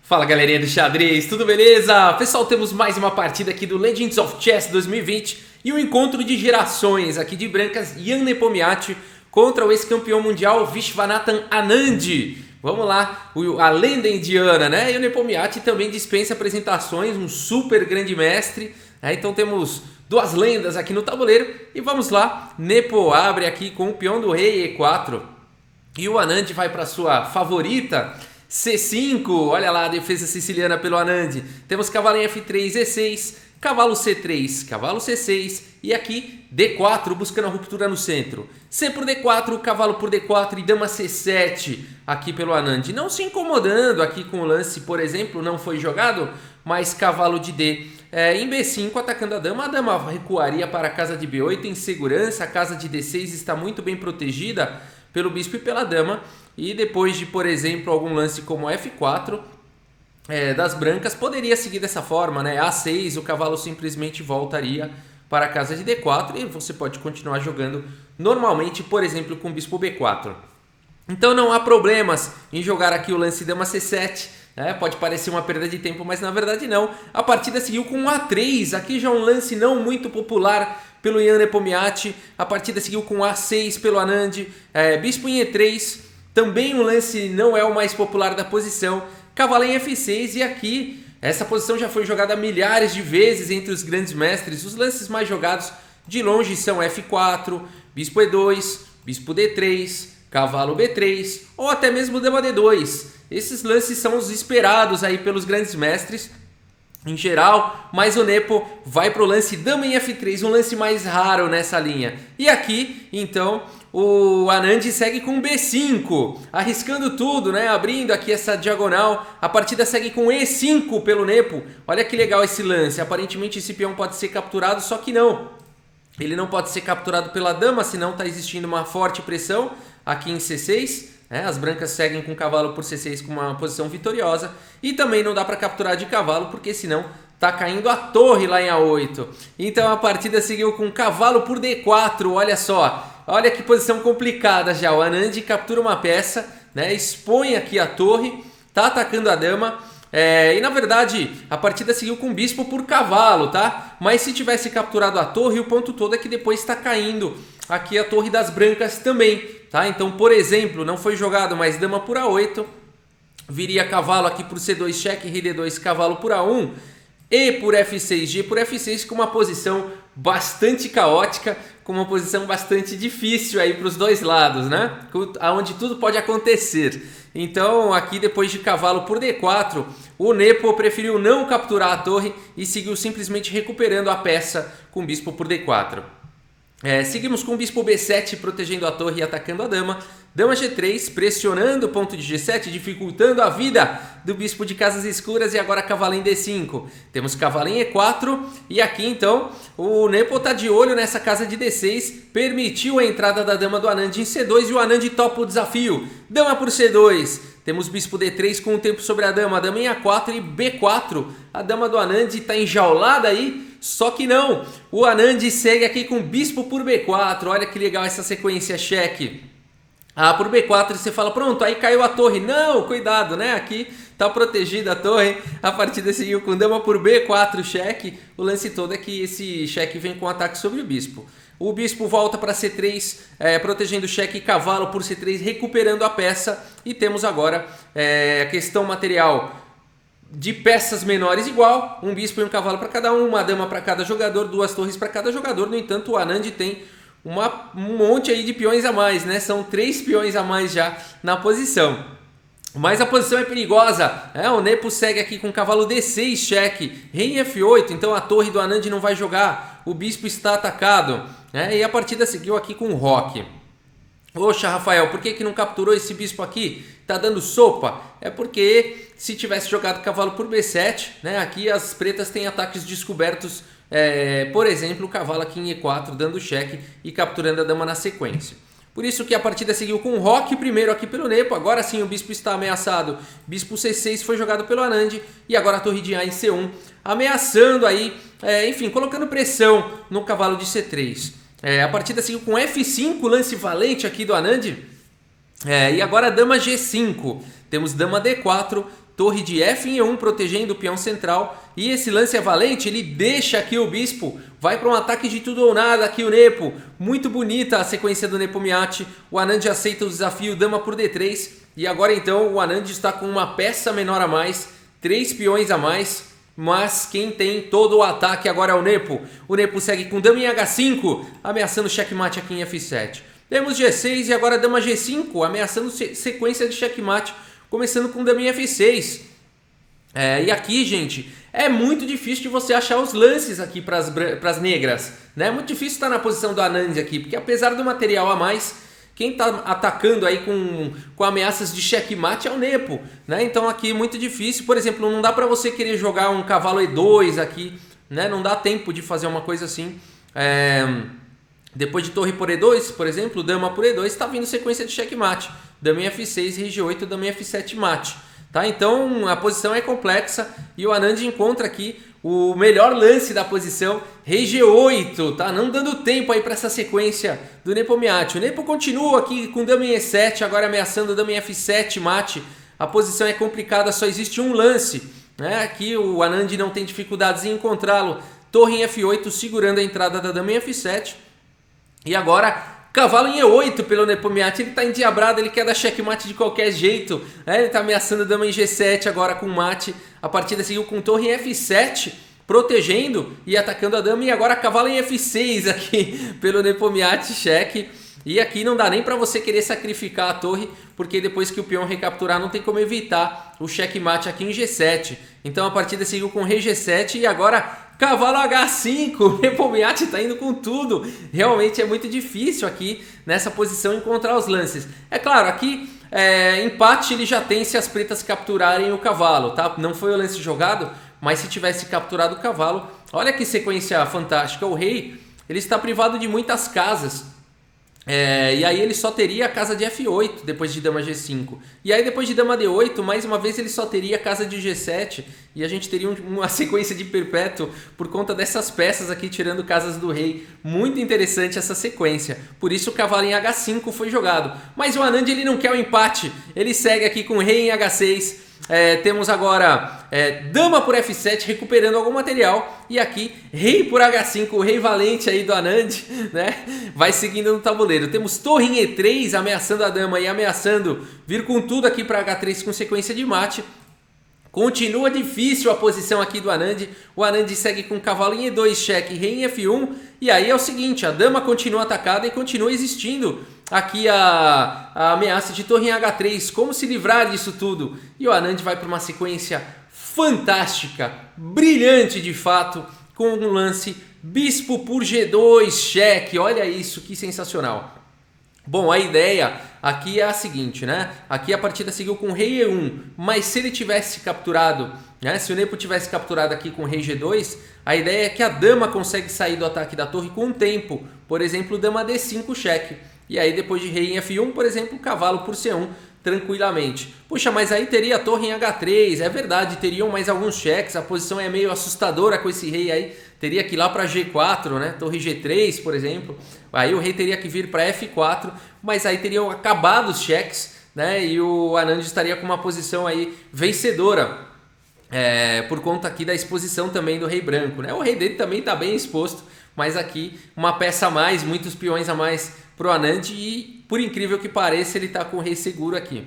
Fala galerinha do xadrez, tudo beleza? Pessoal, temos mais uma partida aqui do Legends of Chess 2020 e um encontro de gerações aqui de brancas, Ian Nepomniachtchi contra o ex-campeão mundial Viswanathan Anand. Vamos lá, a lenda indiana, né? E o Nepomniachtchi também dispensa apresentações, um super grande mestre, né? Então temos duas lendas aqui no tabuleiro e vamos lá. Nepo abre aqui com o peão do rei E4 e o Anand vai para sua favorita C5, olha lá a defesa siciliana pelo Anand. Temos cavalo em F3, E6, cavalo C3, cavalo C6 e aqui D4 buscando a ruptura no centro. C por D4, cavalo por D4 e dama C7 aqui pelo Anand. Não se incomodando aqui com o lance, por exemplo, não foi jogado, mas cavalo de D. Em B5 atacando a dama recuaria para a casa de B8 em segurança. A casa de D6 está muito bem protegida pelo bispo e pela dama. E depois de, por exemplo, algum lance como F4 das brancas, poderia seguir dessa forma, né? A6, o cavalo simplesmente voltaria para a casa de D4 e você pode continuar jogando normalmente, por exemplo, com o bispo B4. Então não há problemas em jogar aqui o lance dama C7, né? Pode parecer uma perda de tempo, mas na verdade não. A partida seguiu com A3, aqui já um lance não muito popular pelo Ian Nepomniachtchi. A partida seguiu com A6 pelo Anand, bispo em E3. Também um lance não é o mais popular da posição, cavalo em F6 e aqui essa posição já foi jogada milhares de vezes entre os grandes mestres. Os lances mais jogados de longe são F4, bispo E2, bispo D3, cavalo B3 ou até mesmo dama D2. Esses lances são os esperados aí pelos grandes mestres em geral, mas o Nepo vai para o lance dama em F3, um lance mais raro nessa linha. E aqui, então, o Anand segue com B5, arriscando tudo, né? Abrindo aqui essa diagonal. A partida segue com E5 pelo Nepo. Olha que legal esse lance. Aparentemente esse peão pode ser capturado, só que não. Ele não pode ser capturado pela dama, senão está existindo uma forte pressão aqui em C6. As brancas seguem com o cavalo por C6 com uma posição vitoriosa. E também não dá para capturar de cavalo, porque senão tá caindo a torre lá em A8. Então a partida seguiu com cavalo por D4, olha só. Olha que posição complicada já. O Anand captura uma peça, né? Expõe aqui a torre, tá atacando a dama. E na verdade a partida seguiu com bispo por cavalo, tá? Mas se tivesse capturado a torre, o ponto todo é que depois está caindo aqui a torre das brancas também, tá? Então, por exemplo, não foi jogado mais dama por A8, viria cavalo aqui por C2, cheque, rei D2, cavalo por A1, E por F6, G por F6 com uma posição bastante caótica, com uma posição bastante difícil aí para os dois lados, né? Onde tudo pode acontecer. Então aqui depois de cavalo por D4, o Nepo preferiu não capturar a torre e seguiu simplesmente recuperando a peça com bispo por D4. Seguimos com o bispo B7 protegendo a torre e atacando a dama. Dama G3 pressionando o ponto de G7, dificultando a vida do bispo de casas escuras. E agora cavalo em D5. Temos cavalo em E4 e aqui então o Nepo está de olho nessa casa de D6. Permitiu a entrada da dama do Anand em C2 e o Anand topa o desafio. Dama por C2. Temos bispo D3 com o tempo sobre a dama em A4 e B4. A dama do Anand está enjaulada aí. Só que não, o Anand segue aqui com bispo por B4, olha que legal essa sequência cheque. Por B4 você fala, pronto, aí caiu a torre. Não, cuidado, né? Aqui tá protegida a torre. A partida seguiu com dama por B4 cheque. O lance todo é que esse cheque vem com ataque sobre o bispo. O bispo volta para C3, protegendo o cheque, cavalo por C3, recuperando a peça. E temos agora a questão material de peças menores igual, um bispo e um cavalo para cada um, uma dama para cada jogador, duas torres para cada jogador. No entanto, o Anand tem um monte aí de peões a mais, né? São 3 peões a mais já na posição. Mas a posição é perigosa, o Nepo segue aqui com cavalo D6 cheque, rei F8, então a torre do Anand não vai jogar, o bispo está atacado, e a partida seguiu aqui com o roque. Poxa, Rafael, por que não capturou esse bispo aqui? Tá dando sopa? É porque se tivesse jogado cavalo por B7, né? Aqui as pretas têm ataques descobertos, por exemplo, o cavalo aqui em E4 dando cheque e capturando a dama na sequência. Por isso que a partida seguiu com o roque primeiro aqui pelo Nepo, agora sim o bispo está ameaçado. Bispo C6 foi jogado pelo Anand e agora a torre de A em C1, ameaçando aí, enfim, colocando pressão no cavalo de C3. A partida seguiu com F5, lance valente aqui do Anand. E agora dama G5. Temos dama D4, torre de F em E1 protegendo o peão central. E esse lance é valente, ele deixa aqui o bispo, vai para um ataque de tudo ou nada aqui o Nepo. Muito bonita a sequência do Nepomniachtchi. O Anand aceita o desafio, dama por D3. E agora então o Anand está com uma peça menor a mais, 3 peões a mais. Mas quem tem todo o ataque agora é o Nepo. O Nepo segue com dama em H5, ameaçando checkmate aqui em F7. Temos G6 e agora dama G5, ameaçando sequência de checkmate, começando com dama em F6. E aqui, gente, é muito difícil de você achar os lances aqui para as negras. Né? É muito difícil estar na posição do Anand aqui, porque apesar do material a mais, quem está atacando aí com ameaças de checkmate é o Nepo. Né? Então aqui é muito difícil. Por exemplo, não dá para você querer jogar um cavalo E2 aqui. Né? Não dá tempo de fazer uma coisa assim. Depois de torre por E2, por exemplo, dama por E2, está vindo sequência de checkmate. Dama em F6, rei G8, dama em F7 mate. Tá? Então a posição é complexa e o Anand encontra aqui o melhor lance da posição, rei G8, tá? Não dando tempo aí para essa sequência do Nepomniachtchi. O Nepo continua aqui com dama em E7, agora ameaçando dama em F7 mate. A posição é complicada, só existe um lance. Né? Aqui o Anand não tem dificuldades em encontrá-lo. Torre em F8 segurando a entrada da dama em F7. E agora cavalo em E8 pelo Nepomniachtchi, ele está endiabrado, ele quer dar checkmate de qualquer jeito. Ele está ameaçando a dama em G7 agora com mate. A partida seguiu com torre em F7, protegendo e atacando a dama. E agora cavalo em F6 aqui pelo Nepomniachtchi, cheque. E aqui não dá nem para você querer sacrificar a torre, porque depois que o peão recapturar não tem como evitar o checkmate aqui em G7. Então a partida seguiu com rei G7 e agora cavalo H5, o Nepomniachtchi está indo com tudo. Realmente é muito difícil aqui nessa posição encontrar os lances. É claro, aqui empate ele já tem se as pretas capturarem o cavalo, tá? Não foi o lance jogado, mas se tivesse capturado o cavalo, olha que sequência fantástica. O rei ele está privado de muitas casas. E aí ele só teria a casa de F8 depois de dama G5. E aí depois de dama D8, mais uma vez ele só teria a casa de G7. E a gente teria uma sequência de perpétuo por conta dessas peças aqui tirando casas do rei. Muito interessante essa sequência. Por isso o cavalo em H5 foi jogado. Mas o Anand ele não quer o empate. Ele segue aqui com rei em H6. Temos agora dama por F7 recuperando algum material. E aqui rei por H5, o rei valente aí do Anand, né? Vai seguindo no tabuleiro. Temos torre em E3 ameaçando a dama e ameaçando vir com tudo aqui para H3 com sequência de mate. Continua difícil a posição aqui do Anand. O Anand segue com cavalo em E2, cheque, rei em F1. E aí é o seguinte, a dama continua atacada e continua existindo aqui a ameaça de torre em H3. Como se livrar disso tudo? E o Anand vai para uma sequência fantástica, brilhante de fato, com um lance bispo por G2, cheque. Olha isso, que sensacional. Bom, a ideia aqui é a seguinte, né? Aqui a partida seguiu com rei E1, mas se ele tivesse capturado, né? Se o Nepo tivesse capturado aqui com rei G2, a ideia é que a dama consegue sair do ataque da torre com o tempo. Por exemplo, dama D5 cheque. E aí depois de rei em F1, por exemplo, cavalo por C1 tranquilamente. Puxa, mas aí teria a torre em H3, é verdade, teriam mais alguns cheques, a posição é meio assustadora com esse rei aí, teria que ir lá para G4, né? Torre G3, por exemplo, aí o rei teria que vir para F4, mas aí teriam acabado os cheques, né? E o Anand estaria com uma posição aí vencedora, por conta aqui da exposição também do rei branco, né? O rei dele também está bem exposto, mas aqui uma peça a mais, muitos peões a mais pro Anand e, por incrível que pareça, ele está com o rei seguro aqui.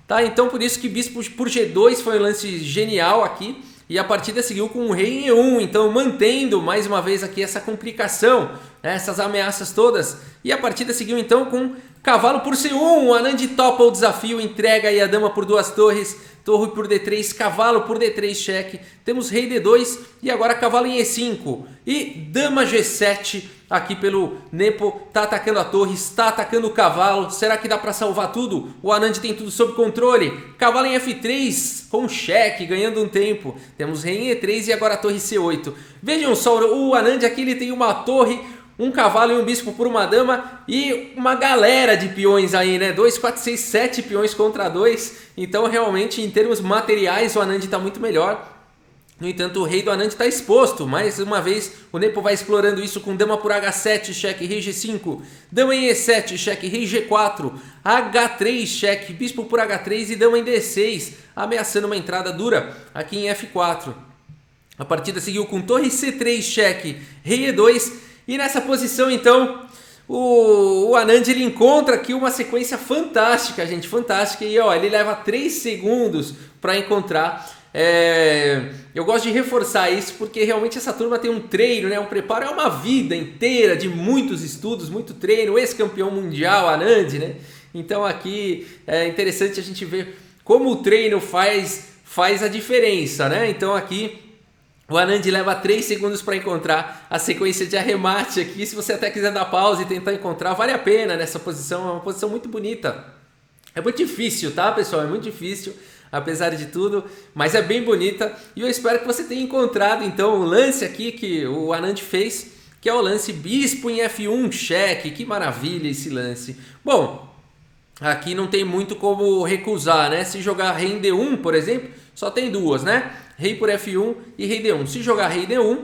Tá? Então por isso que bispo por G2 foi um lance genial aqui e a partida seguiu com o rei em E1, então mantendo mais uma vez aqui essa complicação, né? Essas ameaças todas. E a partida seguiu então com cavalo por C1, o Anand topa o desafio, entrega aí a dama por 2 torres, torre por D3, cavalo por D3 cheque, temos rei D2 e agora cavalo em E5 e dama G7 aqui pelo Nepo, tá atacando a torre, está atacando o cavalo, será que dá para salvar tudo? O Anand tem tudo sob controle, cavalo em F3 com cheque, ganhando um tempo, temos rei em E3 e agora a torre C8. Vejam só, o Anand aqui ele tem uma torre, um cavalo e um bispo por uma dama e uma galera de peões aí, né? 2, 4, 6, 7 peões contra 2. Então, realmente, em termos materiais, o Anand está muito melhor. No entanto, o rei do Anand está exposto. Mais uma vez, o Nepo vai explorando isso com dama por H7, cheque, rei G5. Dama em E7, cheque, rei G4. H3, cheque, bispo por H3 e dama em D6, ameaçando uma entrada dura aqui em F4. A partida seguiu com torre C3, cheque, rei E2. E nessa posição, então, o Anand ele encontra aqui uma sequência fantástica, gente, fantástica. E ó, ele leva 3 segundos para encontrar. Eu gosto de reforçar isso porque realmente essa turma tem um treino, né? Um preparo, é uma vida inteira de muitos estudos, muito treino, ex-campeão mundial Anand, né? Então aqui é interessante a gente ver como o treino faz a diferença, né? Então aqui o Anand leva 3 segundos para encontrar a sequência de arremate aqui. Se você até quiser dar pausa e tentar encontrar, vale a pena nessa posição, é uma posição muito bonita. É muito difícil, tá, pessoal? É muito difícil, apesar de tudo, mas é bem bonita. E eu espero que você tenha encontrado, então, o lance aqui que o Anand fez, que é o lance bispo em F1, cheque. Que maravilha esse lance. Bom, aqui não tem muito como recusar, né? Se jogar rei em D1, por exemplo, só tem duas, né? Rei por F1 e rei D1. Se jogar rei D1,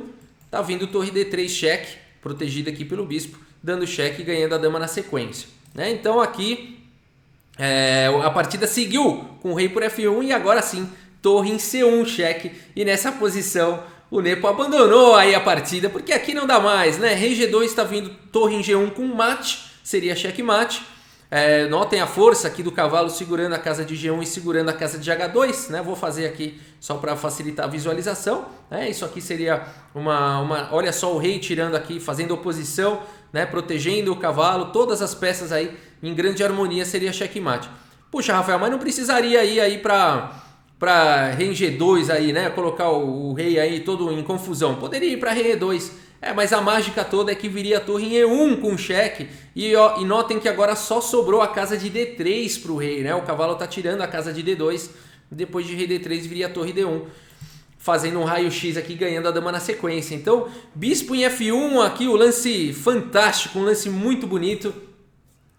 tá vindo torre D3, cheque, protegida aqui pelo bispo, dando cheque e ganhando a dama na sequência, né? Então aqui a partida seguiu com o rei por F1 e agora sim, torre em C1, cheque. E nessa posição o Nepo abandonou aí a partida, porque aqui não dá mais, né? Rei G2 está vindo torre em G1 com mate, seria checkmate. Notem a força aqui do cavalo segurando a casa de G1 e segurando a casa de H2, né? Vou fazer aqui só para facilitar a visualização, né? Isso aqui seria olha só o rei tirando aqui, fazendo oposição, né? Protegendo o cavalo, todas as peças aí em grande harmonia, seria checkmate. Puxa, Rafael, mas não precisaria ir aí para rei G2 aí, né? Colocar o rei aí todo em confusão. Poderia ir para rei E2. Mas a mágica toda é que viria a torre em E1 com cheque. E notem que agora só sobrou a casa de D3 para o rei, né? O cavalo está tirando a casa de D2. Depois de rei D3 viria a torre D1. Fazendo um raio-x aqui, ganhando a dama na sequência. Então, bispo em F1 aqui, o lance fantástico, um lance muito bonito.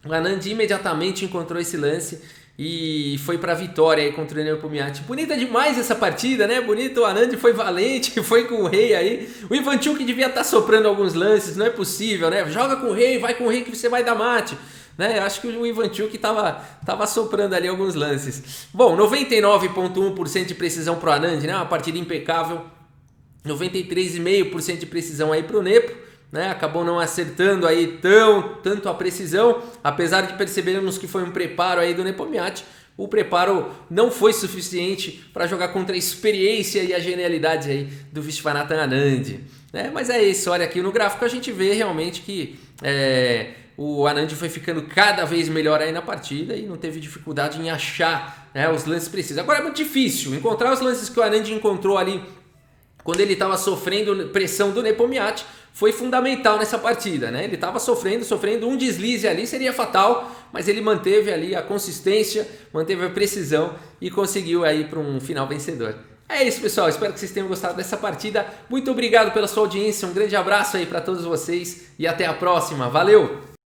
O Anand imediatamente encontrou esse lance e foi para a vitória aí contra o Nepomniachtchi. Bonita demais essa partida, né? Bonito, o Anand foi valente, foi com o rei aí. O Ivanchuk devia estar soprando alguns lances, não é possível, né? Joga com o rei, vai com o rei que você vai dar mate. Né? Acho que o Ivanchuk tava soprando ali alguns lances. Bom, 99,1% de precisão pro Anand, né? Uma partida impecável. 93,5% de precisão aí pro Nepo. Né? Acabou não acertando aí tanto a precisão, apesar de percebermos que foi um preparo aí do Nepomniachtchi. O preparo não foi suficiente para jogar contra a experiência e a genialidade aí do Viswanathan Anand, né? Mas é isso, olha aqui no gráfico a gente vê realmente que o Anand foi ficando cada vez melhor aí na partida e não teve dificuldade em achar, né, os lances precisos. Agora é muito difícil encontrar os lances que o Anand encontrou ali quando ele estava sofrendo pressão do Nepomniachtchi. Foi fundamental nessa partida, né? Ele estava sofrendo um deslize ali, seria fatal, mas ele manteve ali a consistência, manteve a precisão e conseguiu aí para um final vencedor. É isso, pessoal, espero que vocês tenham gostado dessa partida. Muito obrigado pela sua audiência, um grande abraço aí para todos vocês e até a próxima. Valeu!